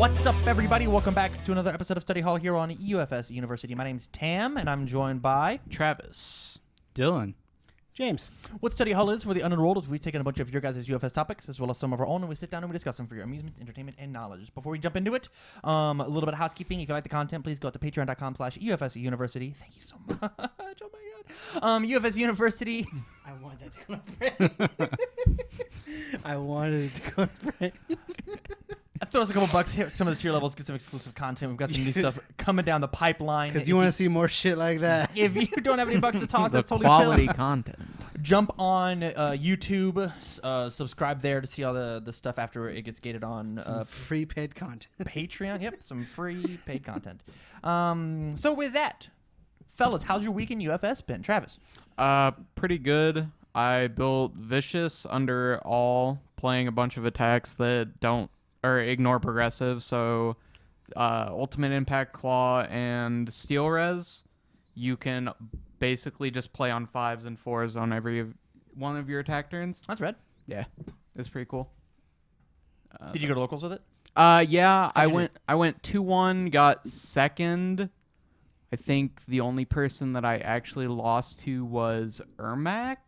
What's up, everybody? Welcome back to another episode of Study Hall here on UFSU University. My name's Tam, and I'm joined by Travis, Dylan, James. What Study Hall is for the unenrolled is we've taken a bunch of your guys' UFS topics as well as some of our own, and we sit down and we discuss them for your amusement, entertainment, and knowledge. Before we jump into it, a little bit of housekeeping. If you like the content, please go to patreon.com/UFSU University. Thank you so much. Oh my God. UFS University. I wanted that to go in print. I wanted it to go in print. Throw us a couple bucks, hit some of the tier levels, get some exclusive content. We've got some new stuff coming down the pipeline. Because you want to see more shit like that. If you don't have any bucks to toss, that's totally quality chill. content. Jump on YouTube, subscribe there to see all the stuff after it gets gated on Some free paid content. Patreon. Yep, some free paid content. So with that, fellas, how's your week in UFS been? Travis? Pretty good. I built Vicious under all, playing a bunch of attacks that don't or ignore progressive. So Ultimate Impact Claw and Steel Res, you can basically just play on 5s and 4s on every one of your attack turns. That's red. Yeah, it's pretty cool. Did you go to locals with it? Yeah, I went 2-1, got second. I think the only person that I actually lost to was Ermac,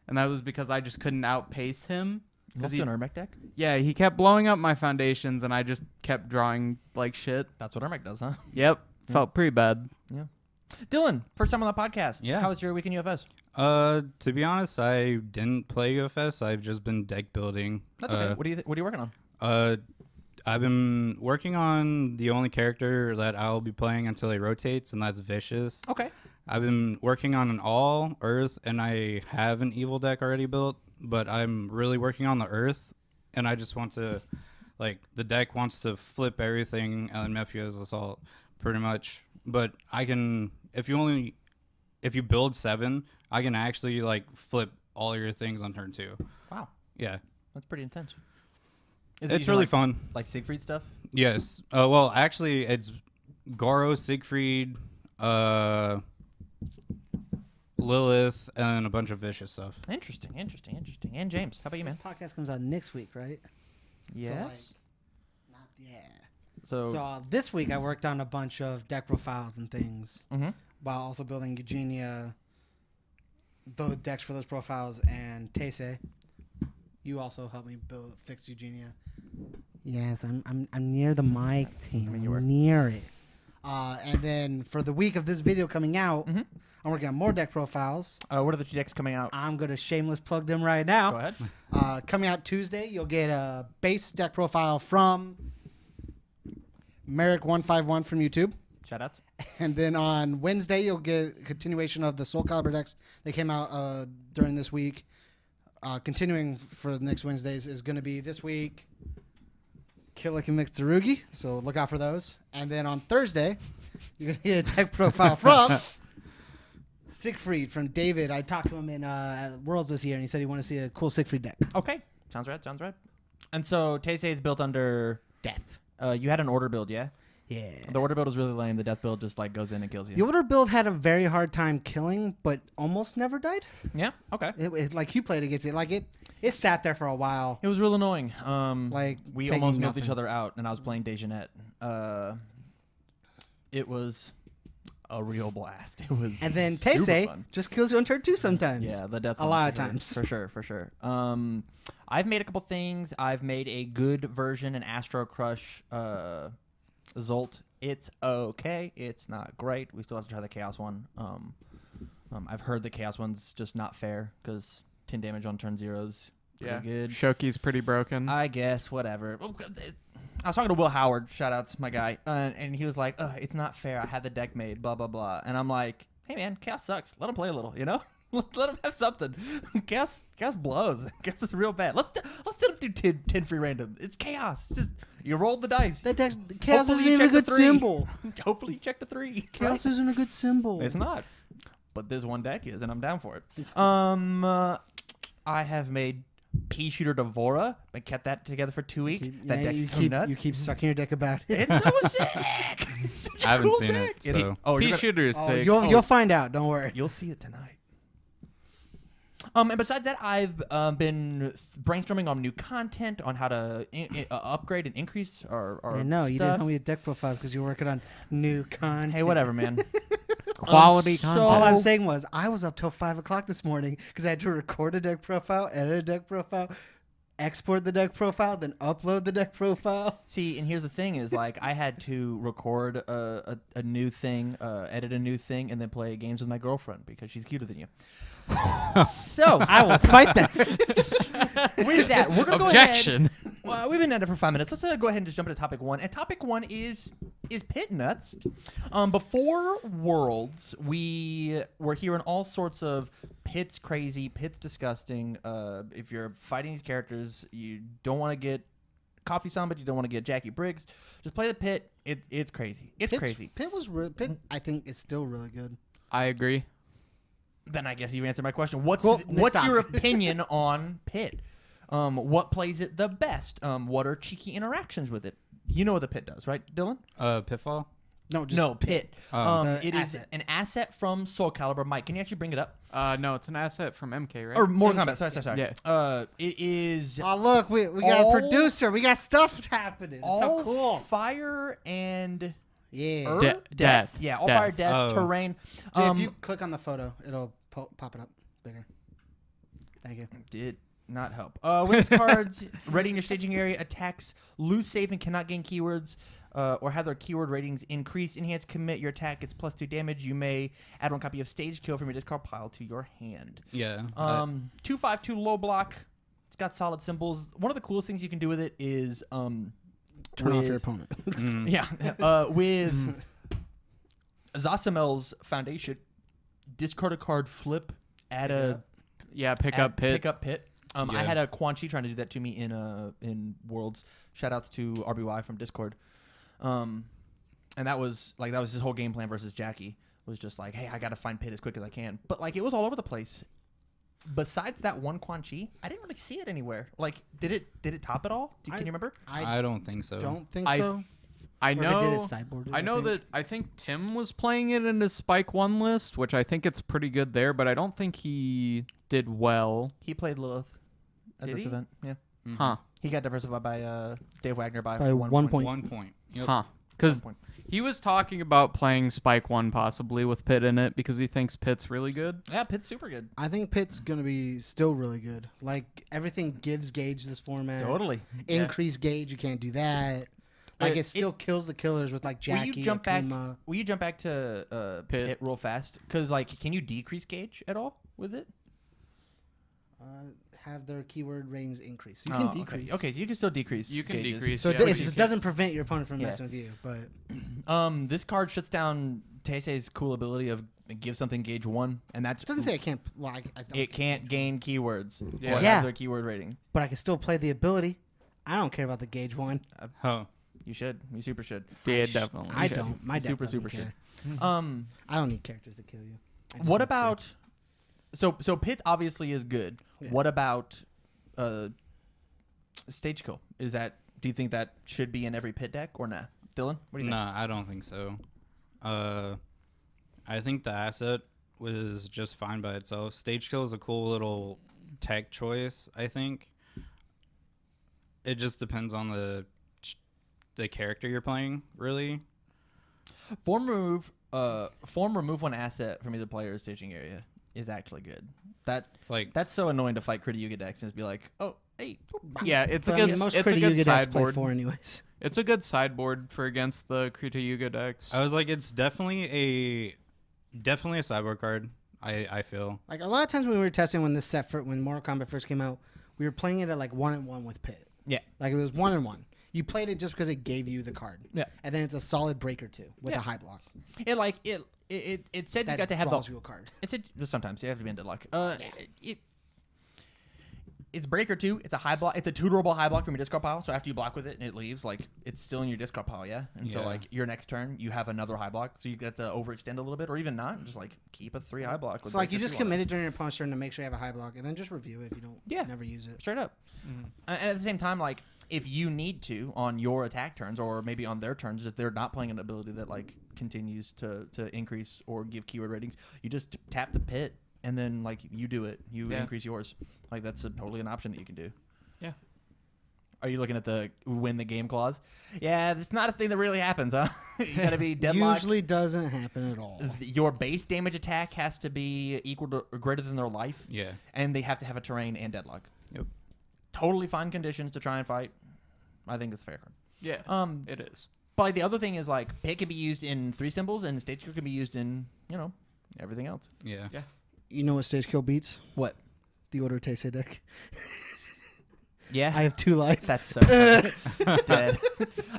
and that was because I just couldn't outpace him. Lost to an Ermac deck? Yeah, he kept blowing up my foundations, and I just kept drawing like shit. That's what Ermac does, huh? Yep, felt pretty bad. Yeah. Dylan, first time on the podcast. Yeah. How was your week in UFS? To be honest, I didn't play UFS. I've just been deck building. That's okay. What are you working on? I've been working on the only character that I'll be playing until he rotates, and that's Vicious. Okay. I've been working on an all Earth, and I have an evil deck already built, but I'm really working on the Earth, and I just want to, the deck wants to flip everything on Mephio's Assault, pretty much. But I can, if you build 7, I can actually flip all your things on turn 2. Wow. Yeah. That's pretty intense. It's really fun. Like Siegfried stuff? Yes. Well, actually, it's Goro, Siegfried, Lilith, and a bunch of vicious stuff. Interesting. And James, how about you, man? This podcast comes out next week, right? Yes. So this week I worked on a bunch of deck profiles and things Mm-hmm. while also building Eugenia, the decks for those profiles, and Teisei. You also helped me fix Eugenia. Yes, I'm near the mic, team. I mean, you were. Near it. And then for the week of this video coming out, Mm-hmm. I'm working on more deck profiles. What are the 2 decks coming out? I'm going to shameless plug them right now. Go ahead. Coming out Tuesday, you'll get a base deck profile from Merrick151 from YouTube. Shout outs. And then on Wednesday, you'll get a continuation of the Soul Calibur decks that came out during this week. Continuing for the next Wednesdays is going to be this week Killick and Mixed Tsurugi, so look out for those. And then on Thursday, you're going to get a deck profile from Siegfried from David. I talked to him in Worlds this year, and he said he wanted to see a cool Siegfried deck. Okay. Sounds right. And so Teisei is built under Death. you had an order build, yeah? Yeah. The order build is really lame. The death build just goes in and kills you. The order build had a very hard time killing, but almost never died. Yeah? Okay. It you played against it. It sat there for a while. It was real annoying. We taking almost milled each nothing. other out, and I was playing Dejanette. It was a real blast. It was And then super Teisei fun. just kills you on turn 2 sometimes. Yeah, the death A one, lot of for sure. times. For sure. I've made a couple things. I've made a good version in Astro Crush Zolt. It's okay. It's not great. We still have to try the Chaos one. I've heard the Chaos one's just not fair because 10 damage on turn 0's pretty good. Shoki's pretty broken. I guess, whatever. I was talking to Will Howard, shout out to my guy, and he was like, it's not fair. I had the deck made, blah, blah, blah. And I'm like, hey, man, Chaos sucks. Let him play a little, you know? Let him have something. Chaos blows. Chaos is real bad. Let's let him do 10 free random. It's Chaos. Just you roll the dice. That deck, Chaos Hopefully isn't you even a check the good 3. symbol. Hopefully you check the 3. Chaos isn't a good symbol. It's not. But this one deck is, and I'm down for it. I have made Pea Shooter Devora. I kept that together for 2 weeks. That deck's so nuts. You keep sucking your deck about it. It's so sick. It's such a I haven't cool seen deck. it, so. Oh, Pea Shooter is sick. You'll find out. Don't worry. You'll see it tonight. And besides that, I've been brainstorming on new content on how to upgrade and increase our I know stuff. you didn't tell me your deck profiles because you're working on new content. Hey, whatever, man. Quality so- content. All I'm saying was I was up till 5 o'clock this morning because I had to record a deck profile, edit a deck profile, export the deck profile, then upload the deck profile. See, and here's the thing: is like I had to record a new thing, edit a new thing, and then play games with my girlfriend because she's cuter than you. So I will fight that. with that, we're gonna Objection. go ahead. Well, we've been at it for 5 minutes. Let's go ahead and just jump into topic one. And topic one is pit nuts. Before Worlds, we were hearing all sorts of pit's crazy, pit's disgusting. If you're fighting these characters, you don't want to get Coffee Samba, you don't want to get Jackie Briggs. Just play the pit. It's crazy. It's crazy. Pit was Pit. I think is still really good. I agree. Then I guess you've answered my question. What's Cool. Next what's your topic. opinion on Pit? What plays it the best? What are cheeky interactions with it? You know what the Pit does, right, Dylan? Pitfall. No, just No, Pit. The It is asset. an asset from Soul Calibur. Mike, can you actually bring it up? No, it's an asset from MK, right? Or Mortal Kombat. Sorry. Yeah. It is Oh look, we got all- a producer. We got stuff happening. It's all so cool. fire and Yeah. Death. Yeah, all Death. fire, death, Oh. terrain. Jay, if you click on the photo, it'll pop it up bigger. Thank you. Did not help. Wins cards, ready in your staging area, attacks, lose save and cannot gain keywords, or have their keyword ratings increase. Enhance commit, your attack gets +2 damage. You may add 1 copy of Stage Kill from your discard pile to your hand. Yeah. 2/5/2 low block. It's got solid symbols. One of the coolest things you can do with it is Turn off with- your opponent. Yeah, with Zasamel's Foundation, discard a card, flip, add a Yeah, pick up pit. Pick up pit. I Yeah. had a Quan Chi trying to do that to me in Worlds. Shout outs to RBY from Discord. And that was his whole game plan versus Jackie. Was just like, hey, I gotta find pit as quick as I can. But like it was all over the place. Besides that one Quan Chi, I didn't really see it anywhere. Like, did it top it all? Can you remember? I don't think so. Don't think I- so. I Or if it know. did, it sideboarded, I know think. that I think Tim was playing it in his Spike 1 list, which I think it's pretty good there, but I don't think he did well. He played Lilith at Did this he? event. Yeah, Huh. he got diversified by Dave Wagner by, By 1 point. 1 point. Yep. Huh. Because 1 point. he was talking about playing Spike 1 possibly with Pit in it because he thinks Pit's really good. Yeah, Pit's super good. I think Pit's gonna be still really good. Like everything gives gauge this format. Totally. Increase gauge, you can't do that. Like it It- still kills the killers with like Jackie. Will you jump back? Akuma. Will you jump back to Pit. Pit real fast? Because like, can you decrease gauge at all with it? Have their keyword ratings increase. You can Oh, decrease. Okay, so you can still decrease. You can gauges. decrease. So yeah, it, but it you doesn't prevent your opponent from Yeah. messing with you, but This card shuts down Teise's cool ability of give something gauge 1, and that's it doesn't say I can't. Well, I don't, it can't gain keywords Yeah. or Yeah. have their keyword rating. but I can still play the ability. I don't care about the gauge one. Oh. You should. You super should. Yeah, definitely. I should. don't. My deck Super, doesn't super care. I I don't need characters to kill you. I just What want to. about? So Pit obviously is good. Yeah. What about Stage Kill? Is that? Do you think that should be in every Pit deck or nah? Dylan, what do you think? Nah, I don't think so. I think the asset was just fine by itself. Stage kill is a cool little tech choice, I think. It just depends on the character you're playing, really. Form remove 1 asset from either player's staging area is actually good. That's so annoying to fight Krita Yuga decks and just be like, oh, hey, Yeah, it's a But, I good. mean, most It's a Krita good Yuga decks play sideboard. 4 anyways. It's a good sideboard for against the Krita Yuga decks. I was like, it's definitely a sideboard card. I feel. Like a lot of times when we were testing when when Mortal Kombat first came out, we were playing it at like 1-1 with Pit. yeah, Like it was 1-1. You played it just because it gave you the card. Yeah. And then it's a solid breaker too with Yeah. a high block. it said That you got to have draws you a card. It said sometimes you have to be into luck. It's breaker 2. It's a high block. It's a 2-durable high block from your discard pile. So after you block with it and it leaves, like it's still in your discard pile, yeah. And so Yeah. like your next turn, you have another high block. So you get to overextend a little bit, or even not, and just like keep a 3 high block. with So like you breaker just 2 on it. committed during your opponent's turn to make sure you have a high block, and then just review it if you don't. Yeah. Never use it. Straight up. And at the same time, like if you need to on your attack turns, or maybe on their turns, if they're not playing an ability that like continues to increase or give keyword ratings, you just tap the Pit and then like you do it, you Yeah. increase yours. Like that's totally an option that you can do. Yeah. Are you looking at the win the game clause? Yeah, it's not a thing that really happens, huh? You gotta be deadlocked. Usually doesn't happen at all. Your base damage attack has to be equal to or greater than their life, Yeah. and they have to have a terrain and deadlock. Yep. Totally fine conditions to try and fight. I think it's fair. Yeah. Um, It is. but like, the other thing is like pit can be used in 3 symbols, and stage kill can be used in everything else. Yeah. Yeah. You know what stage kill beats? What? The Order of Taisei deck. Yeah, I have 2 life. that's so funny. Dead.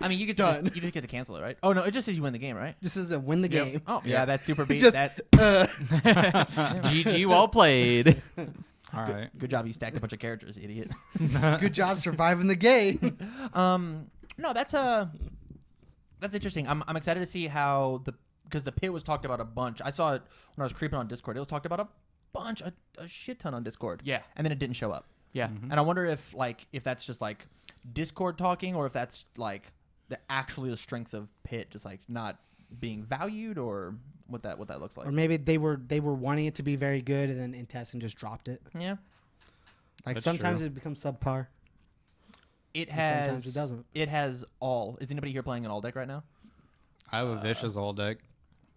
I mean, you get to Done. you just get to cancel it, right? Oh no, it just says you win the game, right? This is a win the Yep. game. Oh yeah, that's super beat. Just, That GG, well played. All right. good job. You stacked a bunch of characters, idiot. Good job surviving the game. No, that's interesting. I'm excited to see how because the pit was talked about a bunch. I saw it when I was creeping on Discord. It was talked about a shit ton on Discord. Yeah. And then it didn't show up. Yeah. And I wonder if that's just like Discord talking, or if that's like actually the strength of pit just like not being valued, or what that looks like. Or maybe they were wanting it to be very good, and then in testing just dropped it. Yeah. Like That's sometimes true. it becomes subpar. It And has. sometimes it doesn't. It has all. Is anybody here playing an all deck right now? I have a vicious all deck.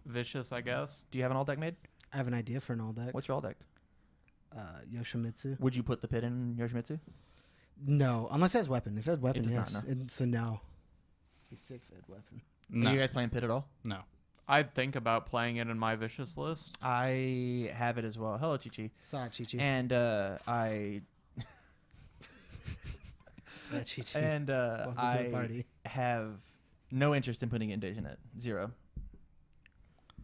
Vicious, I guess. Do you have an all deck made? I have an idea for an all deck. What's your all deck? Yoshimitsu. Would you put the pit in Yoshimitsu? No, unless it has weapon. If it has weapon, does not, yes. no. It's a no. He's sick if it had weapon. No. Are you guys playing pit at all? No. I'd think about playing it in my vicious list. I have it as well. Hello, Chi-Chi. Saw Chi-Chi. And I Yeah, Chi-Chi. and Welcome to the I party. have no interest in putting it in DejaNet. 0.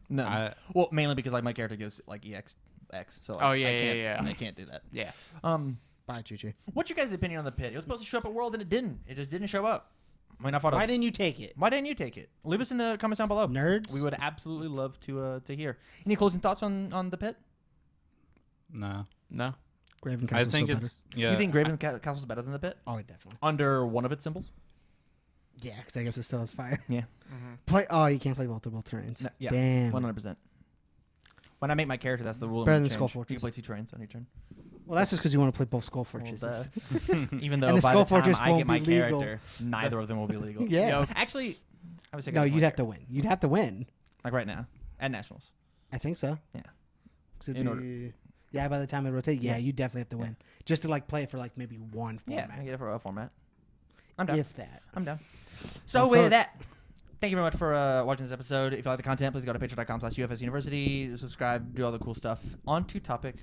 No. I, Well, mainly because like my character gives like EX X. So like, Oh, yeah, I yeah, can't, yeah. I can't do that. Yeah. Bye, Chi-Chi. What's your guys' opinion on the pit? It was supposed to show up at World and it didn't. It just didn't show up. I mean, I thought Why didn't you take it? Why didn't you take it? Leave us in the comments down below. Nerds? We would absolutely love to hear. Any closing thoughts on the pit? no. No. Graven I Castle's think still it's yeah. you think Graven's Castle's better than the pit? better. Oh, definitely. Under one of its symbols? Yeah, because I guess it still has fire. Yeah. Play. Oh, you can't play multiple terrains. No, yeah. Damn. 100%. When I make my character, that's the rule. Better I'm than gonna Skull change. You Fortress. can play 2 terrains on your turn. Well, that's just because you want to play both Skull Well, Fortresses. Even though And the by Skull the time Fortress I won't get my be legal. character, neither of them will be legal. Yeah. Yep. Actually, I was No, you'd have to win. You'd have to win. like right now at nationals. I think so. Yeah. 'Cause it'd In order. be- Yeah, by the time it rotates, yeah, Yeah. you definitely have to win. Just to like play it for like maybe one Yeah, format. I get it for a format. I'm down. If that. I'm down. So So- with that, thank you very much for watching this episode. If you like the content, please go to patreon.com/UFSU University. Subscribe, do all the cool stuff. On to topic